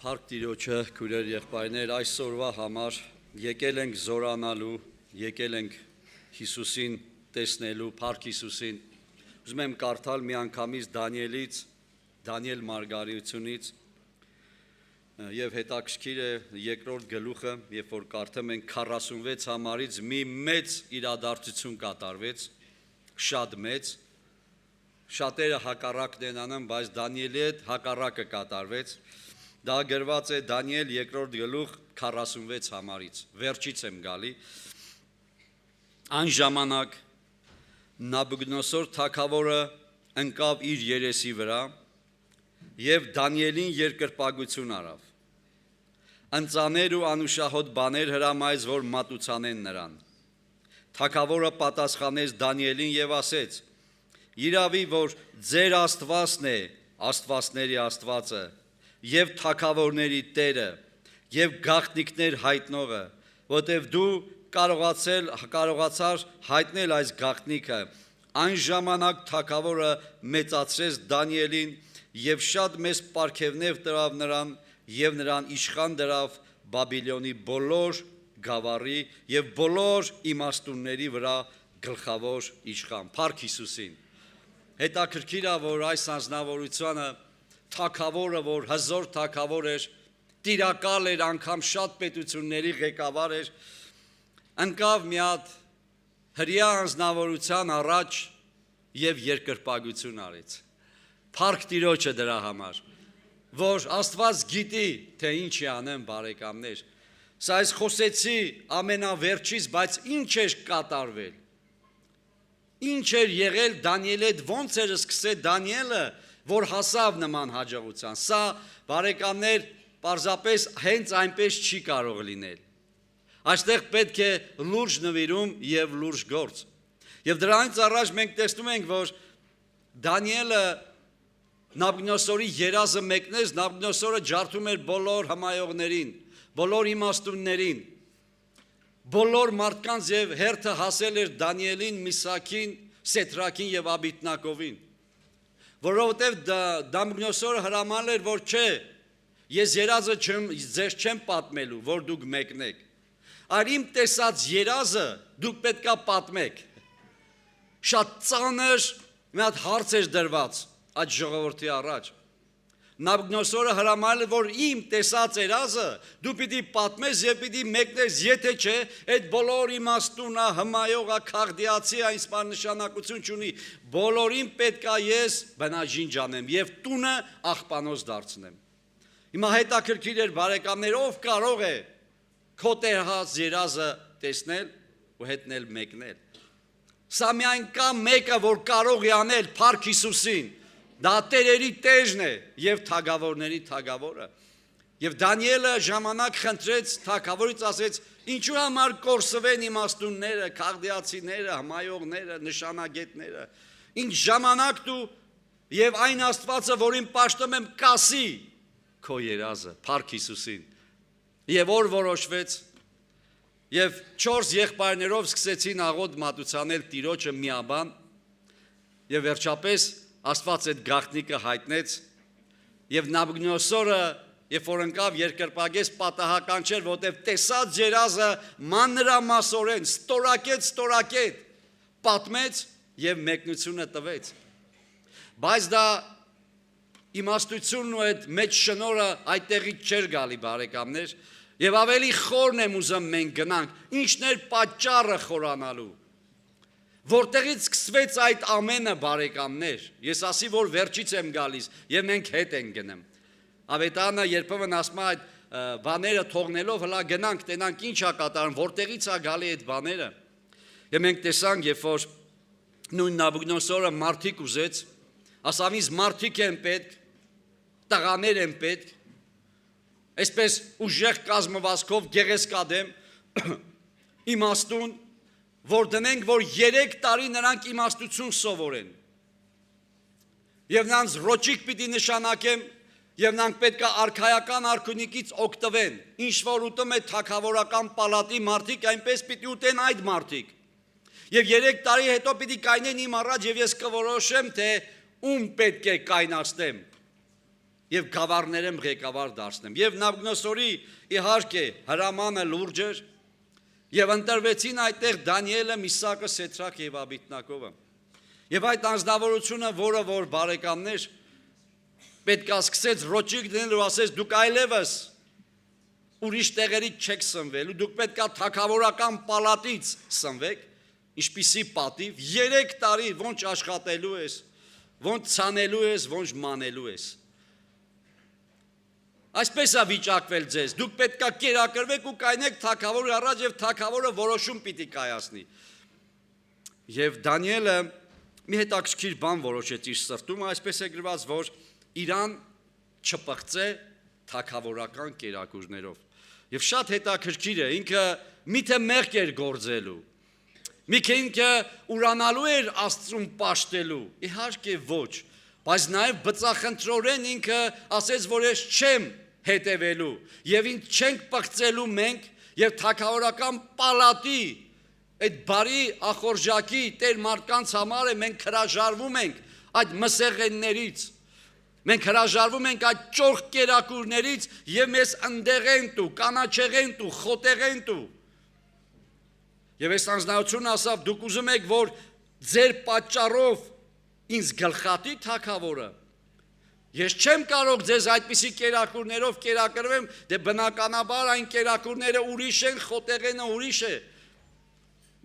Փառք Տիրոջը, քույրեր եղբայրներ, այսօրվա համար եկել ենք զորանալու, եկել ենք Հիսուսին տեսնելու, Փառք Հիսուսին։ Ուզում եմ կարդալ միանգամից Դանիելից, Դանիել Մարգարեությունից, եւ հետաքրքիր է երկրորդ գլուխը, երբ որ կարդում ենք 46 համարից մի մեծ իրադարձություն կատարվեց, շատ մեծ, շատերը հակառակն են անում, բայց Դանիելի հետ հակառակը կատարվեց։ Դա գրված է Դանիել երկրորդ գլուխ 46 համարից, վերջից եմ գալի։ Այն ժամանակ Նաբուգդոնոսոր թագավորը ընկավ իր երեսի վրա եւ Դանիելին երկրպագություն արավ։ Ընծաներ ու անուշահոտ բաներ հրամայեց, որ մատուցանեն նրան։ Թագավորը պատասխանեց Դանիելին եւ ասեց. «Իրավի, որ ձեր Աստվածն է, Աստվածների Աստվածը, եւ թագավորների Տերը, եւ գաղտնիքներ հայտնողը, որտեւ դու կարողացար հայտնել այս գաղտնիքը»։ Այն ժամանակ թագավորը մեծացրեց Դանիելին եւ շատ մեծ պարգևներ տվավ նրան եւ նրան իշխան դրավ Բաբիլոնի բոլոր գավառի եւ բոլոր իմաստունների վրա գլխավոր իշխան։ Փառք Հիսուսին։ Հետաքրքիր է, որ այս անձնավորությունը թագավորը, որ հզոր թագավոր էր, տիրակալ էր, անգամ շատ պետությունների ղեկավար էր, ընկավ մի հատ հրյա անձնավորության առաջ եւ երկրպագություն արեց։ Փառք Տիրոջը դրա համար, որ Աստված գիտի, թե ինչ է անեմ, բարեկամներ։ Սա այս խոսեցի ամենավերջից, բայց ինչ էր կատարվել։ Ինչ էր եղել Դանիելի հետ, ոնց էր սկսել Դանիելը, որ հասավ նման հաջողության։ Սա, բարեկամներ, պարզապես հենց այնպես չի կարող լինել։ Այստեղ պետք է լուրջ նվիրում եւ լուրջ գործ։ Եվ դրանից առաջ մենք տեսնում ենք, որ Դանիելը Նաբուգդոնոսորի երազը մեկնեց, Նաբուգդոնոսորը ջարդում էր բոլոր հմայողներին, բոլոր իմաստուններին, բոլոր մարդկանց եւ հերթը հասել էր Դանիելին, Միսաքին, Սեդրաքին եւ Աբիդնագովին, որովհետեւ Նաբուգդոնոսորը հրամանել էր, որ չէ, ես երազը ձեզ չեմ պատմելու, որ դուք մեկնեք, այլ իմ տեսած երազը դուք պետքա պատմեք։ Շատ ծանր մի հատ հարց էր դրված այդ ժողովրդի առաջ։ Նաբուգդոնոսորը հրամանել էր, որ իմ տեսած երազը դու պիտի պատմես եւ պիտի մեկնես, եթե չէ, այդ բոլոր իմաստունը, հմայողը, քաղդիացիա, ինձ նշանակություն չունի, բոլորին պետքա ես բնաժինջ անեմ եւ տունը աղբանոց դարձնեմ։ Հիմա հետաքրքիր էր, բարեկամներ, ով կարող է քո տեսած երազը տեսնել ու հետնել մեկնել։ Սա միայն կա մեկը, որ կարող է անել, Փառք Հիսուսին։ Դա տերերի տեժն է եւ թագավորների թագավորը։ Եվ Դանիելը ժամանակ խնդրեց թագավորից, ասեց. «Ինչու համար կորսվեն իմաստունները, քաղդիացիները, հմայողները, նշանագետները։ Ինչ ժամանակ դու եւ այն Աստվածը, որին պաշտում եմ, կասի քո երազը»։ Փառք Հիսուսին։ Եվ օր որոշվեց, եւ 4 եղբայրներով սկսեցին աղոտ մատուցանել Տիրոջը միաբան, եւ վերջապես Աստված այդ գաղտնիքը հայտնեց, եւ Նաբուգդոնոսորը, երբ որ ընկավ երկրպագեց, պատահական չէր, որտեվ տեսած երազը մանրամասորեն ստորակետ պատմեց եւ մեկնությունը տվեց։ Բայց դա իմաստությունն ու այդ մեծ շնորհը այդտեղից չէր գալի, բարեկամներ, եւ ավելի խորն եմ ուզում մենք գնանք, ինչն էր պատճառը խորանալու, որտեղից սկսվեց այդ ամենը, բարեկամներ։ Ես ասի, որ վերջից եմ գալիս եւ մենք հետ ենք գնում։ Ավետարանը երբեմն ասում է այդ բաները թողնելով հլա գնանք, տենանք ինչ է կատարում, որտեղից է գալի այդ բաները։ Եվ մենք տեսանք, երբ որ նույն Նաբուգդոնոսորը մարդիկ ուզեց, ասավ ինձ մարդիկ են պետք, տղաներ են պետք, այսպես ուժեղ կազմվածքով գեղեցկադեմ, իմաստուն, որ դնենք, որ 3 տարի նրանք իմաստություն սովորեն։ Եվ նրանց ռոճիկ պիտի նշանակեմ, եւ նրանք պետքա արքայական արքունիքից օգտվեն, ինչ որ ուտում է թագավորական պալատի մարդիկ, այնպես պիտի ուտեն այդ մարդիկ։ Եվ 3 տարի հետո պիտի կայնեն իմ առաջ եւ ես կորոշեմ, թե ում պետք է կայնացնեմ։ եւ գավառներեմ ղեկավար դարձնեմ։ Եվ Նավգնոսորի իհարկե հրամանը լուրջ էր, եւ ընտրվեցին այդտեղ Դանիելը, Միսակը, Սեդրակ եւ Աբիդնագովը։ Եվ այդ անձնավորությունը, որը որ բարեկամներ պետք է սկսեց ռոճիկ դնել ու ասեց դուք այլևս ուրիշ տեղերից չեք սնվելու, դուք պետք է թագավորական պալատից սնվեք, ինչպիսի պատիվ, 3 տարի ոնց աշխատելու ես, ոնց ցանելու ես, ոնց մանելու ես։ Այսպես է վիճակվել ձեզ, դուք պետք է կերակրվեք ու կայնեք թագավորի առաջ եւ թագավորը որոշում պիտի կայացնի։ Եվ Դանիելը մի հետաքրքիր բան որոշեց իր սրտում, այսպես է գրված, որ իրան չպղծե թագավորական կերակուրներով։ Եվ շատ հետաքրքիր է, ինքը միթե մեղք էր գործելու, միթե ինքը ուրանալու էր Աստծուն պաշտելու, իհարկե ոչ, բայց նաև բծախնդրորեն ինքը ասեց, որ ես չեմ հետևելու, եւ ինձ չենք պղծելու մենք, եւ թագավորական պալատի, այդ բարի ախորժակի տեր մարդկանց համար է մենք հրաժարվում ենք այդ մսեղեններից, մենք հրաժարվում ենք այդ ճորխ կերակուրներից եւ մեզ ընդեղեն տու, կանաչեղեն տու, խոտեղեն տու։ Եվ այս անձնավորությունը ասավ, դուք ուզում եք, որ ձեր պատճառով ինձ գլխատի թագավորը։ Ես չեմ կարող ձեզ այդպիսի կերակուրներով կերակրվեմ, դե բնականաբար այն կերակուրները ուրիշ են, խոտեղենը ուրիշ է։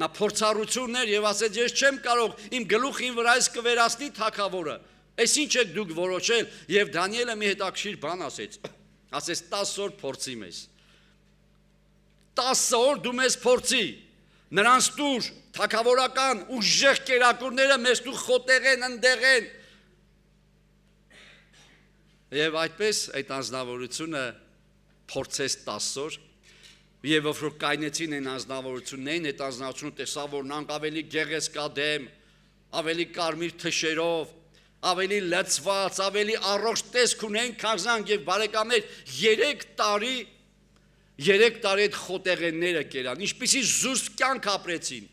Նա փորձառություններ եւ ասեց, ես չեմ կարող իմ գլուխին վրայից կվերացնի թագավորը։ Այս ինչ եք դուք որոշել։ Եվ Դանիելը մի հետաքրքիր բան ասեց։ Ասեց 10 օր փորձի մեզ։ 10 օր դու մեզ փորձի։ Նրանց տուր թագավորական ուժեղ կերակուրները մեզ տուր խոտեղեն, ընդեղեն։ Եվ այդպես այդ անձնավորությունը փորձեց 10 օր, եւ որ կայնեցին այն անձնավորություններին, այդ անձնավորությունը տեսավ, որ նրանք ավելի գեղեցկադեմ, ավելի կարմիր թշերով, ավելի լցված, ավելի առողջ տեսք ունեն, քան զանգ եւ բարեկամներ 3 տարի այդ խոտեղենները կերան, ինչպիսի զուսպ կյանք ապրեցին,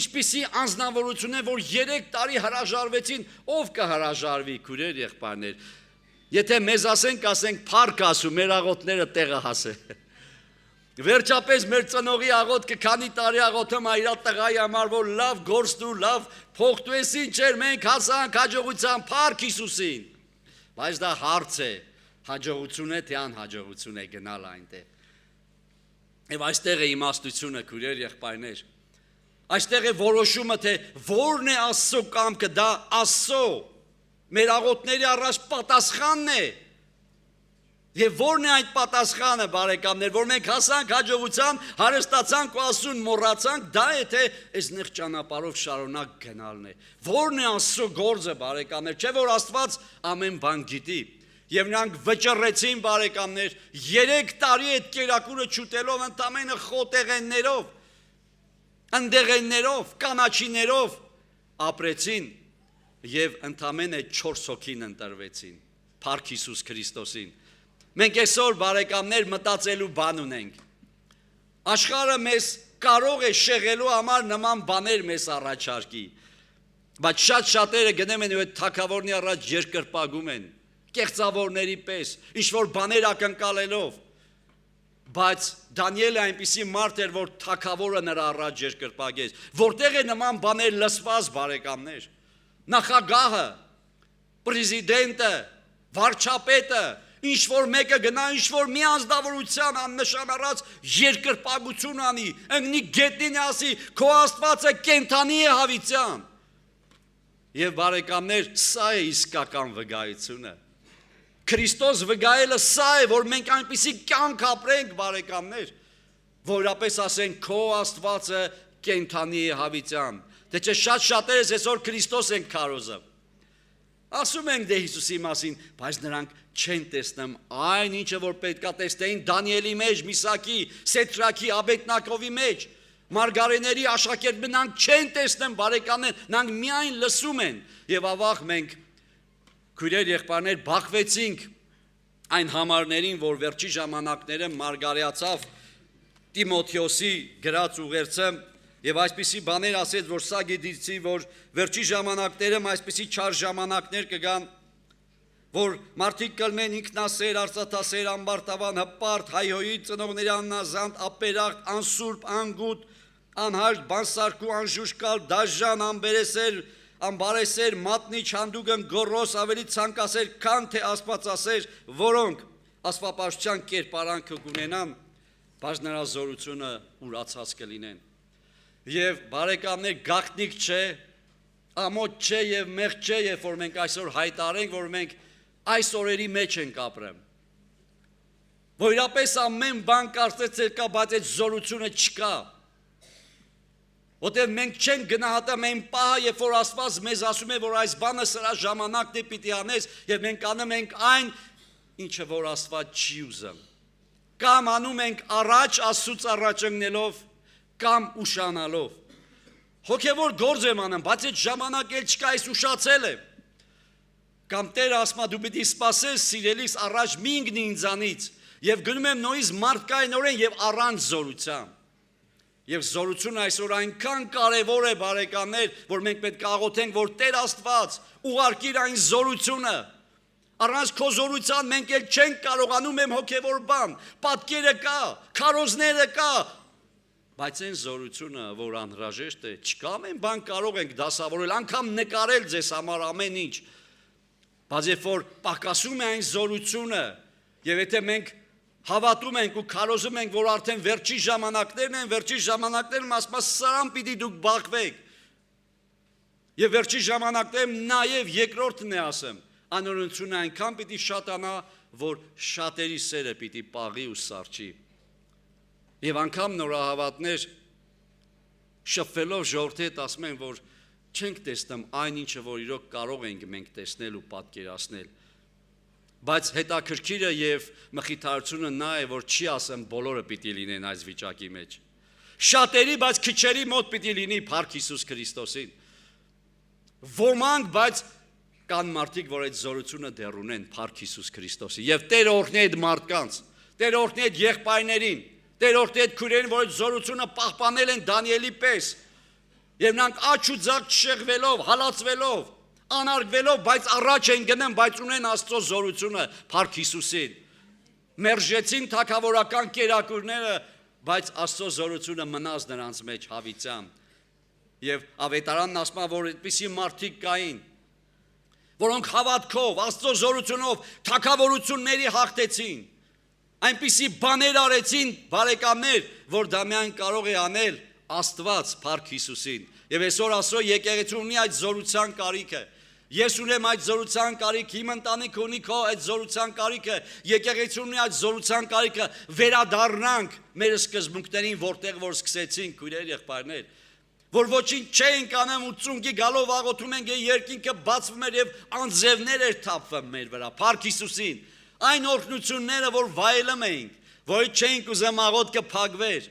ինչպիսի անձնավորություն է, որ 3 տարի հրաժարվեցին, ով կհրաժարվի, քուրեր եղբայրներ, եթե մեզ ասենք փառք ասու, մեր աղոթները տեղը հասե, վերջապես մեր ծնողի աղոթքը, քանի տարի աղոթում է իր տղայի համար, որ լավ գործ դու, լավ փող դու, ես ինչ էր, մենք հասանք հաջողության, փառք Հիսուսին, բայց դա հարց է, հաջողություն է, թե անհաջողություն է գնալ այնտեղ։ Եվ այստեղ է իմաստությունը, քուրեր եղբայրներ։ Այստեղ է որոշումը, թե որն է Աստծո կամքը, դա Աստծո մեր աղոթների առաջ պատասխանն է։ Եվ որն է այդ պատասխանը, բարեկամներ, որ մենք հասանք հաջողության, հարստացանք ու Աստծուն մոռացանք, դա է թե այս նեղ ճանապարհով շարունակ գնալն է։ Որն է Աստծո գործը, բարեկամներ, չէ որ Աստված ամեն բան գիտի։ Եվ նրանք վճռեցին, բարեկամներ, 3 տարի այդ կերակուրը չուտելով, ընդամենը խոտեղեններով, ընդեղեններով, կանաչիներով ապրեցին եւ ընդամենը 4 հոգին ընտրվեցին, փառք Հիսուս Քրիստոսին։ Մենք այսօր, բարեկամներ, մտածելու բան ունենք։ Աշխարհը մեզ կարող է շեղելու համար նման բաներ մեզ առաջարկի, բայց շատերը գնում են այդ թագավորնի առաջ երկրպագում են, կեղծավորների պես, ինչ-որ բաներ ակնկալելով, բայց Դանիելը այնպիսի մարդ էր, որ թագավորը նրա առաջ երկրպագեց, որտեղ է նման բաներ լսված, բարեկամներ, նախագահը, պրեզիդենտը, վարչապետը, ինչ-որ մեկը գնա, ինչ-որ մի անձնավորության աննշան առած երկրպագություն անի, ընկնի գետնին ասի, քո Աստվածը կենդանի է հավիտյան։ Եվ բարեկամներ, սա է իսկական վկայությունը։ Քրիստոս վկայելը սա է, որ մենք այնպիսի կյանք ապրենք, բարեկամներ, որապես ասենք քո Աստվածը կենդանի է հավիտյան։ Դե չէ շատերս այսօր Քրիստոս են քարոզը։ Ասում ենք դե Հիսուսի մասին, բայց նրանք չեն տեսնում այն ինչը որ պետքա տեսնեին Դանիելի մեջ, Միսակի, Սեդրակի, Աբեդնագովի մեջ, մարգարեների աշակերտները նրանք չեն տեսնում, բարեկամներ, նրանք միայն լսում են։ Եվ ավաղ մենք քույրեր եղբայրներ բախվեցինք այն համարներին, որ վերջի ժամանակները մարգարեացավ Տիմոթեոսի գրած ուղերձը եւ այսպիսի բաներ ասեց, որ սա գիտեցի, որ վերջի ժամանակներում այսպիսի չար ժամանակներ կգան որ մարդիկ կլնեն ինքնասեր, արծաթասեր, ամբարտավան, հպարտ, հայհոյի, ծնողների աննազանդ, ապերախտ, անսուրբ, անգութ, անհաշտ, բանսարկու, անժուշկալ, դաժան, անբերեսեր, անբարեսեր, մատնիչ, հանդուգն, գոռոս, ավելի ցանկասեր, քան թե աստվածասեր, որոնք աստվածապաշտության կերպարանքը կունենան, բայց նրա զորությունը ուրացած կլինեն։ Եվ բարեկամներ, գաղտնիք չէ, ամոթ չէ եւ մեղք չէ, երբ որ մենք այսօր հայտարենք, որ մենք այս օրերի մեջ ենք ապրում։ Որ իրապես ամեն բան կարծեցել կա, բայց այդ զորությունը չկա։ Որտեղ մենք չենք գնահատում այն պահը, երբ որ Աստված մեզ ասում է, որ այս բանը սրա ժամանակն է պիտի անես, եւ մենք անում ենք այն, ինչը որ Աստված չի ուզում։ Կամ անում ենք առաջ Աստծուց առաջ ընկնելով, կամ ուշանալով։ Հոգևոր գործ եմ անում, բայց այդ ժամանակ էլ չկա, այս ուշացել եմ։ Կամ Տերը ասում է դու պիտի սպասես սիրելիս առաջ մի ինգնի ինձանից եւ գնում եմ նույնիսկ մարդկայնորեն եւ առանց զորության։ Եվ զորությունը այսօր այնքան կարևոր է բարեկամներ, որ մենք պետք է աղոթենք, որ Տեր Աստված ուղարկիր այն զորությունը։ Առանց քո զորության մենք էլ չենք կարողանում եմ հոգևոր բան, պատկերը կա, քարոզները կա, բայց այն զորությունը, որ անհրաժեշտ է, չկա ամեն բան կարող ենք դասավորել, անգամ նկարել ձեզ համար ամեն ինչ։ Բայց երբ որ պակասում է այն զորությունը, եւ եթե մենք հավատում ենք ու քարոզում ենք, որ արդեն վերջի ժամանակներն են, վերջի ժամանակներում ասում է սրան պիտի դուք բախվեք։ Եվ վերջի ժամանակներում նաեւ երկրորդն է ասեմ, անօրենությունը այնքան պիտի շատանա, որ շատերի սերը պիտի պաղի ու սարճի։ Եվ անգամ նորահավատներ շփվելով ժողովրդի հետ ասում են, որ չենք տեսնում այն ինչը, որ իրոք կարող ենք մենք տեսնել ու պատկերացնել։ Բայց հետաքրքիրը եւ մխիթարությունը նա է, որ չի ասեմ բոլորը պիտի լինեն այս վիճակի մեջ։ Շատերի, բայց քիչերի մոտ պիտի լինի Փառք Հիսուս Քրիստոսին։ Ոմանք, բայց կան մարդիկ, որ այդ զորությունը դեռ ունեն Փառք Հիսուս Քրիստոսի։ Եվ Տերը օրհնի այդ մարդկանց, Տերը օրհնի այդ եղբայրներին, Տերը օրհնի այդ քույրերին, որ այդ զորությունը պահպանել են Դանիելի պես։ Եվ նրանք աչ ու ձախ չշեղվելով, հալածվելով, անարգվելով, բայց առաջ են գնում, բայց ունեն Աստծո զորությունը Փառք Հիսուսին։ Մերժեցին թագավորական կերակուրները, բայց Աստծո զորությունը մնաց նրանց մեջ հավիտյան։ Եվ ավետարանն ասում է, որ այդպիսի մարդիկ կային, որոնք հավատքով, Աստծո զորությունով թագավորությունների հաղթեցին։ Այնպիսի բաներ արեցին, բարեկամներ, որ դա միայն կարող է անել Աստված Փառք Հիսուսին։ Եվ այսօր ասո եկեղեցին ունի այդ զորության կարիքը։ Ես ունեմ այդ զորության կարիք, իմ ընտանիքը ունի քո այդ զորության կարիքը, եկեղեցին ունի այդ զորության կարիքը, վերադառնանք մեր սկզբունքներին, որտեղ որ սկսեցինք, քույրեր, եղբայրներ, որ ոչինչ չենք անում ու ծունկի գալով աղոթում ենք, երկինքը բացվում էր եւ անձևներ էր թափվում մեր վրա, Փառք Հիսուսին։ Այն օրհնությունները, որ վայելում ենք, որ չենք ուզում աղոթքը փակվեր,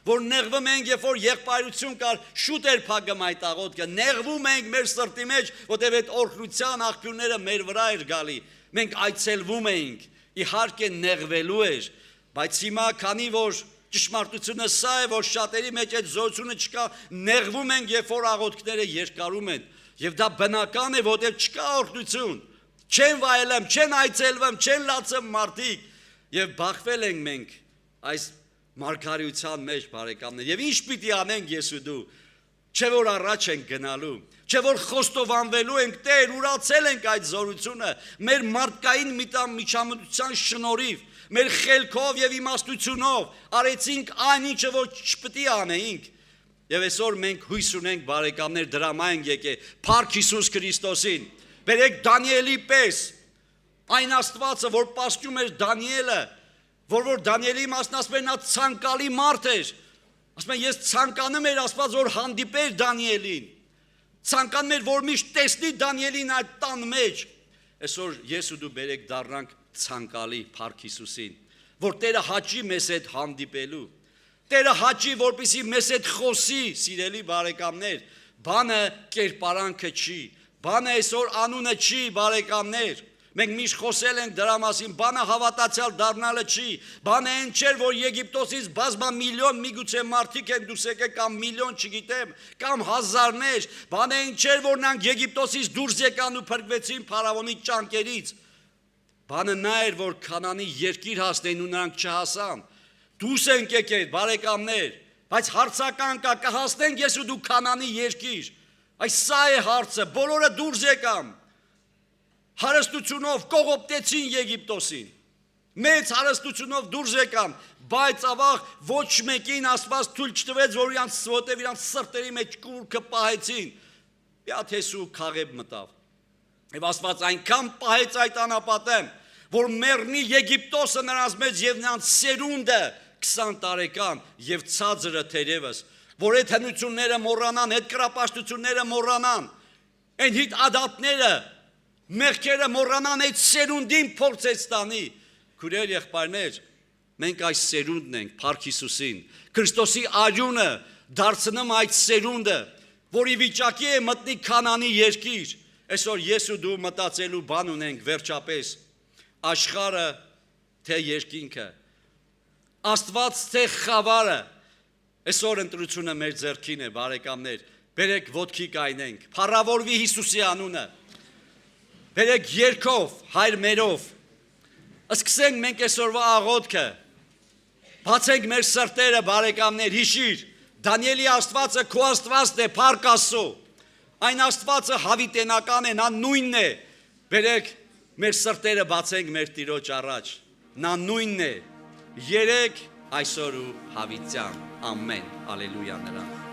որ նեղվում ենք, երբ որ եղբայրություն կար, շուտ էր փակում այդ աղոթքը, նեղվում ենք մեր սրտի մեջ, որտեղ այդ օրհնության աղբյուրները մեր վրա էր գալի, մենք այցելվում էինք, իհարկե նեղվելու էր, բայց հիմա քանի որ ճշմարտությունը սա է, որ շատերի մեջ այդ զորությունը չկա, նեղվում ենք, երբ որ աղոթքները երկարում են, եւ դա բնական է, որտեղ չկա օրհնություն, չեն վայելում, չեն այցելվում, չեն լացում մարդիկ, եւ բախվել ենք մենք այս մարգարեության մեջ, բարեկամներ, եւ ինչ պիտի անենք ես ու դու, չէ որ առաջ ենք գնալու, չէ որ խոստովանվելու ենք, Տեր, ուրացել ենք այդ զորությունը, մեր մարդկային միջամտության շնորհիվ, մեր խելքով եւ իմաստությունով արեցինք այն ինչը որ չպետք է անեինք։ Եվ այսօր մենք հույս ունենք, բարեկամներ, դրամա ենք եկել Փառք Հիսուս Քրիստոսին։ Բերեք Դանիելի պես այն Աստվածը, որ պաշտում էր Դանիելը, որ Դանիելի մասն ասում է նա ցանկալի մարդ էր։ Ասում են ես ցանկանում էր Աստված որ հանդիպեր Դանիելին։ Ցանկանում էր որ միշտ տեսնի Դանիելին այդ տան մեջ։ Այսօր ես ու դու բերեք դառնանք ցանկալի Փառք Հիսուսին, որ Տերը հաճի մեզ հետ հանդիպելու։ Տերը հաճի, որպեսզի մեզ հետ խոսի, սիրելի բարեկամներ, բանը կերպարանքը չի, բանը այսօր անունը չի, բարեկամներ։ Մենք միշտ խոսել ենք դրա մասին, բանը հավատացյալ դառնալը չի, բանը այն չէր, որ Եգիպտոսից բազմա միլիոն միգուցե մարդիկ են դուրս եկել կամ միլիոն չգիտեմ, կամ հազարներ, բանը այն չէր, որ նրանք Եգիպտոսից դուրս եկան ու փրկվեցին փարավոնի ճանկերից, Բանը նա էր, որ Քանանի երկիր հասնեն ու նրանք չհասան։ Դուս ենք եկել, բարեկամներ, բայց հարցական կա, կհասնենք ես ու դու Քանանի երկիր։ Այս սա է հարցը, բոլորը դուրս եկան։ Հարստությունով կողոպտեցին Եգիպտոսին։ Մեծ հարստությունով դուրս եկան, բայց ավաղ ոչ մեկին Աստված թույլ չտվեց, որ իրանց ոտև իրանց սրտերի մեջ կուրքը պահեցին։ Մի հատ Հեսու Քաղեբ մտավ։ Եվ Աստված այնքան պահեց այդ անապատը, որ մեռնի Եգիպտոսը նրանց մեջ եւ նրանց սերունդը 20 տարեկան եւ ցածրը թերևս, որ այդ հնությունները մոռանան, այդ կրապաշտությունները մոռանան, այն հիտ ադատները, մեղքերը մոռանան, այդ սերունդին փորձեց տանի։ Քուրեր եղբայրներ, մենք այս սերունդն ենք, Փառք Հիսուսին, Քրիստոսի արյունը դարձնում այդ սերունդը, որի վիճակի է մտնի Քանանի երկիր։ Այսօր ես ու դու մտածելու բան ունենք վերջապես, աշխարհը թե երկինքը, Աստված թե խավարը, այսօր ընտրությունը մեր ձեռքին է, բարեկամներ, բերեք ոտքի կայնենք, փառավորվի Հիսուսի անունը, բերեք երգով, Հայր մերով, սկսենք մենք այսօրվա աղոթքը, բացենք մեր սրտերը, բարեկամներ, հիշիր, Դանիելի Աստվածը քո Աստվածն է, Փառք Աստծո, այն Աստվածը հավիտենական է, նա նույնն է, բերեք մեր սրտերը բացենք մեր Տիրոջ առաջ, նա նույնն է, երեք այսօր ու հավիտյան, ամեն, ալելույա նրան։